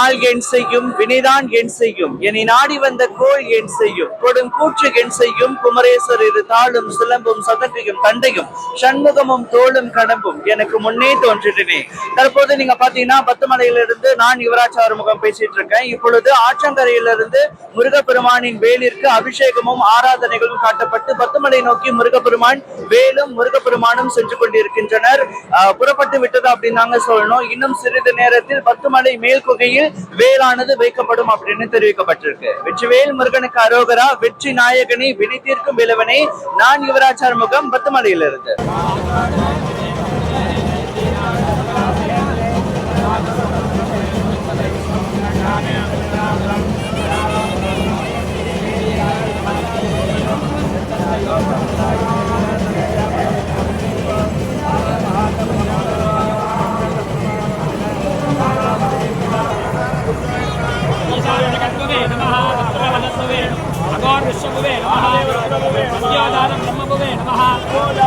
நாள் என் செய்யும் வினைதான் என் செய்யும் என்னை நாடி வந்த கோள் என் செய்யும் கொடும் கூற்று என் செய்யும் குமரேசர் இரு தாளும் சிலம்பும் சதங்கையும் தண்டையும் சண்முகமும் தோளும் கடம்பும் எனக்கு முன்னே தோன்றினே. தற்போது நீங்க பாத்தீங்கன்னா பத்துமலையிலிருந்து நான் யுவராஜ் ஆறுமுகம் பேசிட்டு இருக்கேன். இப்பொழுது ஆற்றங்கரையிலிருந்து முருகப்பெருமானின் வேலிற்கு அபிஷேகமும் ஆராதனைகளும் காட்டப்பட்டு பத்துமலை நோக்கி முருகப்பெருமான் வேலும் முருகப்பெருமானும் சென்று கொண்டிருக்கின்றனர். புறப்பட்டு விட்டது அப்படின்னு நாங்க சொல்லணும். இன்னும் சிறிது நேரத்தில் பத்துமலை மேல் குகையில் வேலானது வைக்கப்படும் அப்படின்னு தெரிவிக்கப்பட்டிருக்கு. வெற்றிவேல் முருகனுக்கு அரோகரா. வெற்றி நாயகனை வினை தீர்க்கும் வேலவனை. நான் யுவராஜ் ஆறுமுகம் பத்துமலையிலிருந்து. विश्वभुवे नमः ब्रह्मभुवे नमः